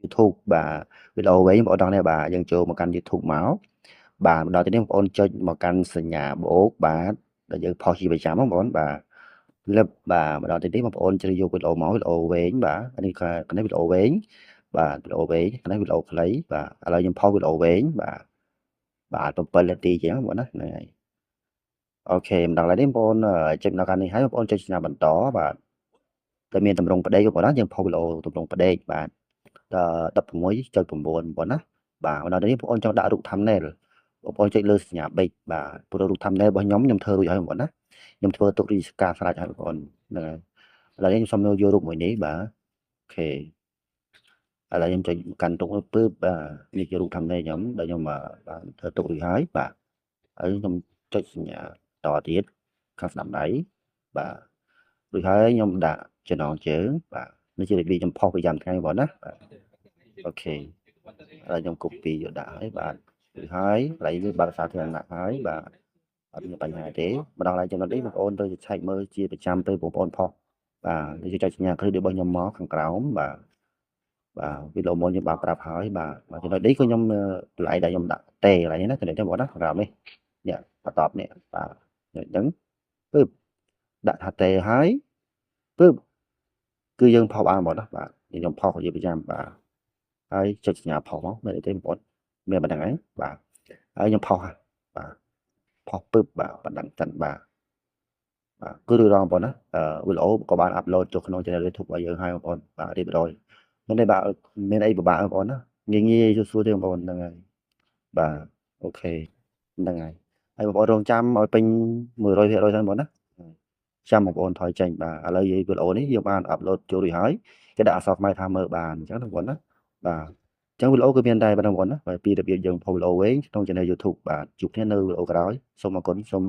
YouTube បាទវីដេអូវិញបងប្អូនទាំងនេះបាទយើងចូលមកកាន់ YouTube មកបាទដល់ទីនេះបងប្អូនចុចមកកាន់សញ្ញាបូកបាទដែលយើងផុសជាប្រចាំបងប្អូនបាទលឹបបាទមកដល់ទីនេះបងប្អូនជ្រើសយកវីដេអូមកវីដេអូវែងបាទនេះវីដេអូវែងបាទវីដេអូវែងនេះវីដេអូខ្លីបាទឥឡូវខ្ញុំផុសវីដេអូវែងបាទ7នាទីចឹងបងប្អូនណាហ្នឹងហើយអូខេម្ដងឡើយនេះបងប្អូនចុចដល់កាន់នេះហើយបងប្អូនចុចសញ្ញាបន្តបាទតែមានតម្រងផ្ដេកបងប្អូនណាយើងផុសវីដេអូតម្រងផ្ដេកបាទ16.9បងប្អូនណាបាទដល់នេះបងប្អូនចង់ដាក់រូប thumbnail បងប្អូនចុចលើសញ្ញាប៊ិចបាទព្រោះរូប thumbnail របស់ខ្ញុំធ្វើរួចហើយបងប្អូនណាខ្ញុំធ្វើទុករីការស្រេចហើយបងប្អូនហ្នឹងហើយឥឡូវនេះខ្ញុំសូមយករូបមួយនេះបាទអូខេឥឡូវខ្ញុំចុចកាន់ទុកពើបាទនេះជារូប thumbnail ខ្ញុំដែលខ្ញុំបាទធ្វើទុករួចហើយបាទហើយខ្ញុំចុចសញ្ញាតទៀតខាងស្ដាំដៃបាទរួចហើយខ្ញុំដាក់ចំណងជើងបាទនេះជារបៀបខ្ញុំផុសប្រចាំថ្ងៃបងប្អូនណាបាទអូខេហើយខ្ញុំ copy យកដាក់ហើយបាទរួចហើយឥឡូវវាបាទសាធារណៈហើយបាទអត់មានបញ្ហាទេម្ដងឡើយចំណុចនេះបងប្អូនត្រូវឆែកមើលជាប្រចាំពេលបងប្អូនផុសបាទនេះចុចសញ្ញាគ្រីរបស់ខ្ញុំមកខាងក្រោមបាទវីដេអូមុនខ្ញុំបានប្រាប់ហើយបាទចំណុចនេះគឺខ្ញុំកន្លែងដែលខ្ញុំដាក់តេកន្លែងនេះណាចំណុចនេះបងប្អូនណាខាងក្រោមនេះបន្ទាប់នេះបាទអញ្ចឹងពឹបដាក់ថាតេហើយពឹបគឺយើងផុសបានបងប្អូនណាបាទខ្ញុំផុសជាប្រចាំបាទហើយចុចសញ្ញាផុសមកមានអីទេបងប្អូនមានប៉ុណ្្នឹងហើយបាទហើយខ្ញុំផុសបាទផុសពឹបបាទបណ្ដឹងចិនបាទគឺរួចរាល់បងប្អូនណាវីដេអូក៏បានអាប់ឡូតចូលក្នុង channel YouTube របស់យើងហើយបងប្អូនបាទរៀបរយមានអីបាទមានអីពិបាកបងប្អូនណាងាយស្រួលទេបងប្អូនហ្នឹងហើយបាទអូខេហ្នឹងហើយបងប្អូនរងចាំឲ្យពេញ 100% ទៅបងប្អូនណាចាំបងប្អូនថយចេញបាទឥឡូវនិយាយវីដេអូនេះយើងបានអាប់ឡូតចូលរួចហើយគេដាក់អក្សរខ្មែរថាមើលបានអញ្ចឹងបងប្អូនណាបាទអញ្ចឹងវីដេអូគឺមានតែប៉ុណ្្នឹងបងប្អូនណាពីរបៀបយើងផុសវីដេអូវិញក្នុង channel YouTube បាទជួបគ្នានៅវីដេអូក្រោយសូមអរគុណសូម